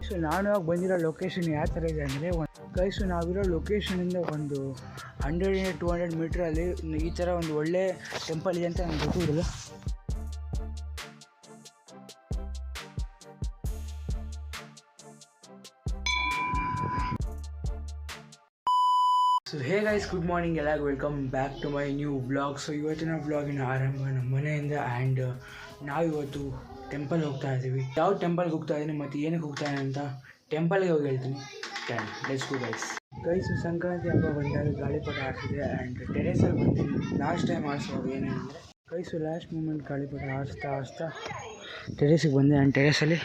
So ನಾನು ಇವಾಗ ಬಂದಿರೋ ಲೊಕೇಶನ್ ಯಾವ ಥರ ಇದೆ ಅಂದರೆ ಗೈಸು ನಾವಿರೋ ಲೊಕೇಶನಿಂದ ಒಂದು 100-200 ಮೀಟ್ರಲ್ಲಿ ಈ ಥರ ಒಂದು ಒಳ್ಳೆ ಟೆಂಪಲ್ ಇದೆ ಅಂತ ನನಗೆ ಗೊತ್ತಿರಲಿಲ್ಲ. So hey guys, good morning ಎಲ್ಲರಿಗೂ, welcome back to my new vlog. So ಇವತ್ತಿನ ವ್ಲಾಗಿನ ಆರಂಭ ನಮ್ಮ ಮನೆಯಿಂದ. ಆ್ಯಂಡ್ ನಾವಿವತ್ತು ಟೆಂಪಲ್ ಹೋಗ್ತಾ ಇದ್ದೀವಿ. ಯಾವ ಟೆಂಪಲ್ಗೆ ಹೋಗ್ತಾ ಇದ್ದೀನಿ ಮತ್ತು ಏನಕ್ಕೆ ಹೋಗ್ತಾ ಇದ್ದೀನಿ ಅಂತ ಟೆಂಪಲ್ಗೆ ಹೋಗಿ ಹೇಳ್ತೀನಿ. Let's go guys. ಸಂಕ್ರಾಂತಿ ಹಬ್ಬ ಬಂದಾಗ ಗಾಳಿಪಟ ಆಡ್ತಿದೆ. ಆ್ಯಂಡ್ ಟೆರೇಸಲ್ಲಿ ಬಂದಿದ್ದೀನಿ. ಲಾಸ್ಟ್ ಟೈಮ್ ಆಡಿಸೋದು ಏನೇನಂದರೆ ಗೈಸು ಲಾಸ್ಟ್ ಮೂಮೆಂಟ್ ಗಾಳಿಪಟ ಆಡಿಸ್ತಾ ಟೆರೇಸಿಗೆ ಬಂದೆ. ಆ್ಯಂಡ್ ಟೆರೇಸಲ್ಲಿ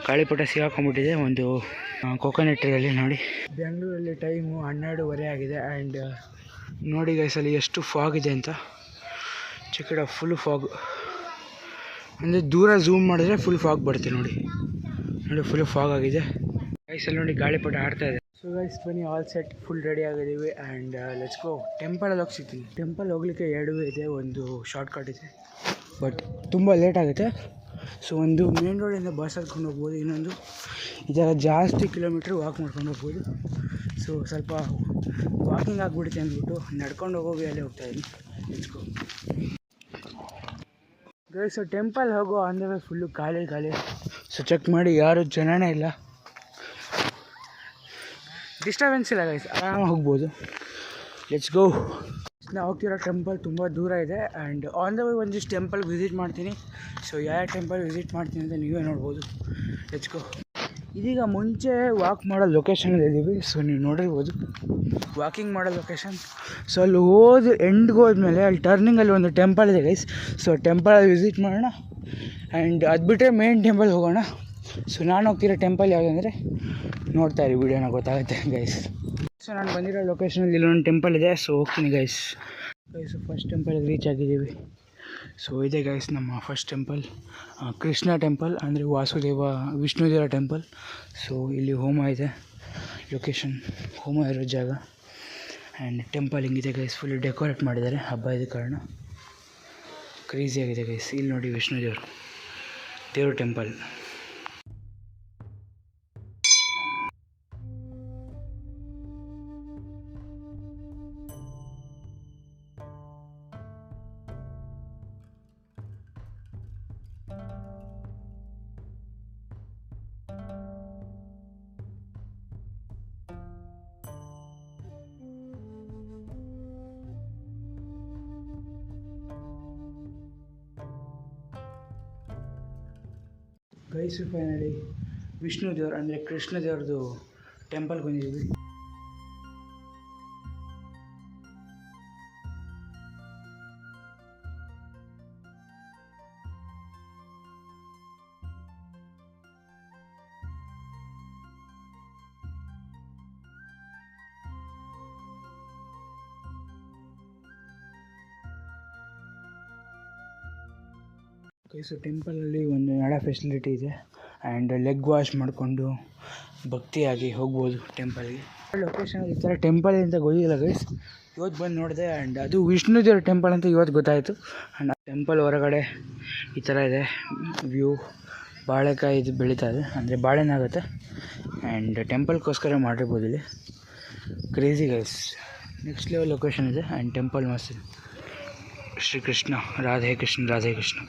ಗಾಳಿಪಟ ಸಿಗಾಕೊಂಡ್ಬಿಟ್ಟಿದೆ ಒಂದು ಕೊಕೊನಟ್ ಟ್ರೀಯಲ್ಲಿ. ನೋಡಿ, ಬೆಂಗಳೂರಲ್ಲಿ ಟೈಮು 12:30 ಆಗಿದೆ. ಆ್ಯಂಡ್ ನೋಡಿ ಗೈಸಲ್ಲಿ ಎಷ್ಟು ಫಾಗ್ ಇದೆ ಅಂತ. ಚಿಕ್ಕಡ ಫುಲ್ ಫಾಗ್ ಅಂದರೆ ದೂರ ಝೂಮ್ ಮಾಡಿದ್ರೆ ಫುಲ್ ಫಾಗ್ ಬರುತ್ತೆ. ನೋಡಿ ಫುಲ್ ಫಾಗ್ ಆಗಿದೆ ಗೈಸಲ್ಲಿ. ನೋಡಿ ಗಾಳಿಪಟ ಆಡ್ತಾ ಇದೆ. ಸೊ ಗೈಸ್ ಬನ್ನಿ, ಆಲ್ ಸೆಟ್, ಫುಲ್ ರೆಡಿ ಆಗಿದ್ದೀವಿ. And let's go. ಟೆಂಪಲಲ್ಲಿ ಹೋಗಿ ಸಿಗ್ತೀನಿ. ಟೆಂಪಲ್ ಹೋಗ್ಲಿಕ್ಕೆ 2 ಇದೆ. ಒಂದು ಶಾರ್ಟ್ ಕಟ್ ಇದೆ, ಬಟ್ ತುಂಬ ಲೇಟ್ ಆಗುತ್ತೆ. ಸೊ ಒಂದು ಮೇನ್ ರೋಡಿಂದ ಬಸ್ ಹತ್ಕೊಂಡು ಹೋಗ್ಬೋದು, ಇನ್ನೊಂದು ಈ ಥರ ಜಾಸ್ತಿ ಕಿಲೋಮೀಟ್ರ್ ವಾಕ್ ಮಾಡ್ಕೊಂಡು ಹೋಗ್ಬೋದು. ಸೊ ಸ್ವಲ್ಪ ವಾಕಿಂಗ್ ಆಗಿಬಿಡುತ್ತೆ ಅಂದ್ಬಿಟ್ಟು ನಡ್ಕೊಂಡು ಹೋಗೋಗಿ ಅಲ್ಲೇ ಹೋಗ್ತಾಯಿದ್ದೀನಿ. Let's go guys. So temple ಹೋಗೋ ಅಂದರೆ ಫುಲ್ಲು ಖಾಲಿ. ಸೊ ಚೆಕ್ ಮಾಡಿ, ಯಾರು ಜನನೇ ಇಲ್ಲ, ಡಿಸ್ಟರ್ಬೆನ್ಸ್ ಇಲ್ಲ ಗೈಸ್, ಆರಾಮಾಗಿ ಹೋಗ್ಬೋದು. Let's go. ನಾವು ಹೋಗ್ತಿರೋ ಟೆಂಪಲ್ ತುಂಬ ದೂರ ಇದೆ. ಆ್ಯಂಡ್ ಆನ್ ದ ವೇ ಒಂದಿಷ್ಟು ಟೆಂಪಲ್ಗೆ ವಿಸಿಟ್ ಮಾಡ್ತೀನಿ. ಸೊ ಯಾವ ಟೆಂಪಲ್ ವಿಸಿಟ್ ಮಾಡ್ತೀನಿ ಅಂತ ನೀವೇ ನೋಡ್ಬೋದು. Let's go. ಇದೀಗ ಮುಂಚೆ ವಾಕ್ ಮಾಡೋ ಲೊಕೇಶನಲ್ಲಿ ಇದ್ದೀವಿ. ಸೊ ನೀವು ನೋಡಿರ್ಬೋದು ವಾಕಿಂಗ್ ಮಾಡೋ ಲೊಕೇಶನ್. ಸೊ ಅಲ್ಲಿ ಎಂಡ್ಗೆ ಹೋದ್ಮೇಲೆ ಅಲ್ಲಿ ಟರ್ನಿಂಗಲ್ಲಿ ಒಂದು ಟೆಂಪಲ್ ಇದೆ ಗೈಸ್. ಸೊ ಟೆಂಪಲಲ್ಲಿ ವಿಸಿಟ್ ಮಾಡೋಣ. ಆ್ಯಂಡ್ ಅದು ಬಿಟ್ಟರೆ ಮೇನ್ ಟೆಂಪಲ್ ಹೋಗೋಣ. ಸೊ ನಾನು ಹೋಗ್ತಿರೋ ಟೆಂಪಲ್ ಯಾವುದಂದರೆ ನೋಡ್ತಾ ಇರಿ, ವಿಡಿಯೋನ ಗೊತ್ತಾಗುತ್ತೆ ಗೈಸ್. ಸೊ ನಾನು ಬಂದಿರೋ ಲೊಕೇಶನಲ್ಲಿ ಇಲ್ಲೊಂದು ಟೆಂಪಲ್ ಇದೆ. ಸೊ ಹೋಗ್ತೀನಿ ಗೈಸ್. ಫಸ್ಟ್ ಟೆಂಪಲ್ಗೆ ರೀಚ್ ಆಗಿದ್ದೀವಿ. ಸೊ ಇದೆ ಗೈಸ್ ನಮ್ಮ ಫಸ್ಟ್ ಟೆಂಪಲ್, ಕೃಷ್ಣ ಟೆಂಪಲ್, ಅಂದರೆ ವಾಸುದೇವ ವಿಷ್ಣುದೇವರ ಟೆಂಪಲ್. ಸೊ ಇಲ್ಲಿ ಹೋಮ ಇದೆ, ಲೊಕೇಶನ್ ಹೋಮ ಇರೋ ಜಾಗ. ಆ್ಯಂಡ್ ಟೆಂಪಲ್ ಹಿಂಗಿದೆ ಗೈಸ್, ಫುಲ್ ಡೆಕೋರೇಟ್ ಮಾಡಿದ್ದಾರೆ ಹಬ್ಬ ಇದ್ದ ಕಾರಣ. ಕ್ರೇಜಿಯಾಗಿದೆ ಗೈಸ್. ಇಲ್ಲಿ ನೋಡಿ ದೇವ್ರ ಟೆಂಪಲ್. ಗೈಸು ಫೈನಲಿ ವಿಷ್ಣು ದೇವ್ರು ಅಂದರೆ ಕೃಷ್ಣ ದೇವ್ರದ್ದು ಟೆಂಪಲ್ಗೆ ಬಂದಿದ್ದೀವಿ. ಗೈಸು ಟೆಂಪಲಲ್ಲಿ ಒಂದು ನಡ ಫೆಸಿಲಿಟಿ ಇದೆ. ಆ್ಯಂಡ್ ಲೆಗ್ ವಾಶ್ ಮಾಡಿಕೊಂಡು ಭಕ್ತಿಯಾಗಿ ಹೋಗ್ಬೋದು ಟೆಂಪಲ್ಗೆ. ಲೊಕೇಶನ್ ಈ ಥರ ಟೆಂಪಲ್ ಅಂತ ಗೊತ್ತಿಲ್ಲ ಗೈಸ್, ಇವತ್ತು ಬಂದು ನೋಡಿದೆ. ಆ್ಯಂಡ್ ಅದು ವಿಷ್ಣು ದೇವ್ರ ಟೆಂಪಲ್ ಅಂತ ಇವತ್ತು ಗೊತ್ತಾಯಿತು. ಆ್ಯಂಡ್ ಟೆಂಪಲ್ ಹೊರಗಡೆ ಈ ಥರ ಇದೆ ವ್ಯೂ. ಬಾಳೆಕಾಯಿ ಇದು ಬೆಳೀತಾ ಇದೆ, ಅಂದರೆ ಬಾಳೆನಾಗುತ್ತೆ. ಆ್ಯಂಡ್ ಟೆಂಪಲ್ಗೋಸ್ಕರ ಮಾಡಿರ್ಬೋದು ಇಲ್ಲಿ. Crazy guys, next level location ಇದೆ. ಆ್ಯಂಡ್ ಟೆಂಪಲ್ ಮಸ್ತ್. ಶ್ರೀಕೃಷ್ಣ, ರಾಧೆ ಕೃಷ್ಣ.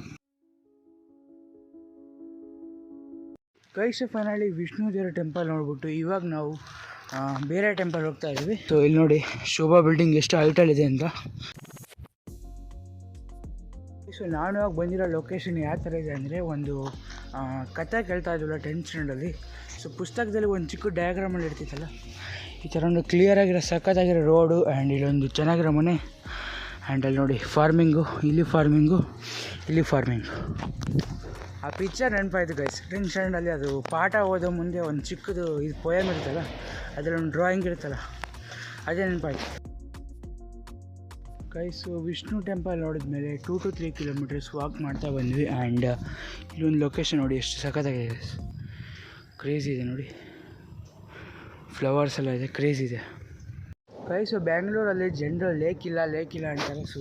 ಗೈಸ್ ಫೈನಲಿ ವಿಷ್ಣು ದೇವರ ಟೆಂಪಲ್ ನೋಡ್ಬಿಟ್ಟು ಇವಾಗ ನಾವು ಬೇರೆ ಟೆಂಪಲ್ ಹೋಗ್ತಾ ಇದ್ದೀವಿ. ಸೊ ಇಲ್ಲಿ ನೋಡಿ ಶೋಭಾ ಬಿಲ್ಡಿಂಗ್ ಎಷ್ಟು ಹೈಟಲ್ಲಿದೆ ಅಂತ. ಸೊ ನಾನು ಇವಾಗ ಬಂದಿರೋ ಲೊಕೇಶನ್ ಯಾವ ಥರ ಇದೆ ಅಂದರೆ ಒಂದು ಕಥೆ ಕೇಳ್ತಾ ಇದ್ವಲ್ಲ 10th ಸ್ಟ್ಯಾಂಡರ್ಡಲ್ಲಿ. ಸೊ ಪುಸ್ತಕದಲ್ಲಿ ಒಂದು ಚಿಕ್ಕ ಡಯಾಗ್ರಾಮಲ್ಲಿ ಇರ್ತಿತ್ತಲ್ಲ, ಈ ಥರ ಒಂದು ಕ್ಲಿಯರಾಗಿರೋ ಸಖತ್ತಾಗಿರೋ ರೋಡು. ಆ್ಯಂಡ್ ಇಲ್ಲೊಂದು ಚೆನ್ನಾಗಿರೋ ಮನೆ. ಆ್ಯಂಡ್ ಅಲ್ಲಿ ನೋಡಿ ಫಾರ್ಮಿಂಗು, ಇಲ್ಲಿ ಫಾರ್ಮಿಂಗು. ಆ ಪಿಕ್ಚರ್ ನೆನಪಾಯಿತು ಗೈಸ್. 10th ಸ್ಟ್ಯಾಂಡರ್ಡಲ್ಲಿ ಅದು ಪಾಠ ಓದೋ ಮುಂದೆ ಒಂದು ಚಿಕ್ಕದು ಇದು ಪೋಯಮ್ ಇರುತ್ತಲ್ಲ, ಅದರಲ್ಲಿ ಒಂದು ಡ್ರಾಯಿಂಗ್ ಇರುತ್ತಲ್ಲ, ಅದೇ ನೆನಪಾಯಿತು ಗೈಸು. ವಿಷ್ಣು ಟೆಂಪಲ್ ನೋಡಿದ್ಮೇಲೆ 2 to 3 ಕಿಲೋಮೀಟರ್ಸ್ ವಾಕ್ ಮಾಡ್ತಾ ಬಂದ್ವಿ. ಆ್ಯಂಡ್ ಇಲ್ಲೊಂದು ಲೊಕೇಶನ್ ನೋಡಿ ಎಷ್ಟು ಸಖತ್ತಾಗಿದೆ ಗೈಸ್. ಕ್ರೇಜಿ ಇದೆ ನೋಡಿ, ಫ್ಲವರ್ಸ್ ಎಲ್ಲ ಇದೆ, ಕ್ರೇಜಿ ಇದೆ ಗೈಸು. ಬ್ಯಾಂಗ್ಳೂರಲ್ಲಿ ಜನರು ಲೇಕ್ ಇಲ್ಲ ಅಂತಾರೆ. ಸೊ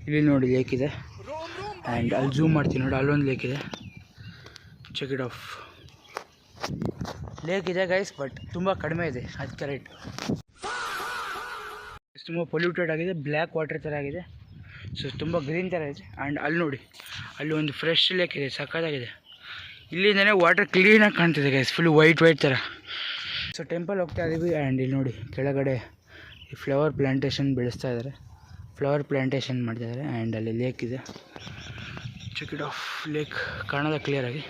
ಇಲ್ಲಿ ನೋಡಿ ಲೇಕ್ ಇದೆ. ಆ್ಯಂಡ್ ಅಲ್ಲಿ ಝೂಮ್ ಮಾಡ್ತೀನಿ ನೋಡಿ, ಅಲ್ಲೊಂದು ಲೇಕ್ ಇದೆ. Check it off. ಲೇಕ್ ಇದೆ ಗೈಸ್, ಬಟ್ ತುಂಬ ಕಡಿಮೆ ಇದೆ, ಅದು ಕರೆಕ್ಟ್. ತುಂಬ ಪೊಲ್ಯೂಟೆಡ್ ಆಗಿದೆ, ಬ್ಲ್ಯಾಕ್ ವಾಟರ್ ಥರ ಆಗಿದೆ. ಸೊ ತುಂಬ ಗ್ರೀನ್ ಥರ ಇದೆ. ಆ್ಯಂಡ್ ಅಲ್ಲಿ ನೋಡಿ, ಅಲ್ಲಿ ಒಂದು ಫ್ರೆಶ್ ಲೇಕ್ ಇದೆ, ಸಕ್ಕತ್ತಾಗಿದೆ. ಇಲ್ಲಿಂದನೇ ವಾಟರ್ ಕ್ಲೀನಾಗಿ ಕಾಣ್ತಿದೆ ಗೈಸ್, ಫುಲ್ ವೈಟ್ ಥರ. ಸೊ ಟೆಂಪಲ್ ಹೋಗ್ತಾ ಇದ್ದೀವಿ. ಆ್ಯಂಡ್ ಇಲ್ಲಿ ನೋಡಿ ಕೆಳಗಡೆ ಈ ಫ್ಲವರ್ ಪ್ಲ್ಯಾಂಟೇಷನ್ ಬೆಳೆಸ್ತಾ ಇದ್ದಾರೆ, ಫ್ಲವರ್ ಪ್ಲ್ಯಾಂಟೇಷನ್ ಮಾಡ್ತಾಯಿದ್ದಾರೆ. ಆ್ಯಂಡ್ ಅಲ್ಲಿ ಲೇಕ್ ಇದೆ, ಚೆಕ್ ಇಟ್ ಆಫ್. ಲೇಕ್ ಕಾಣೋದ ಕ್ಲಿಯರಾಗಿ.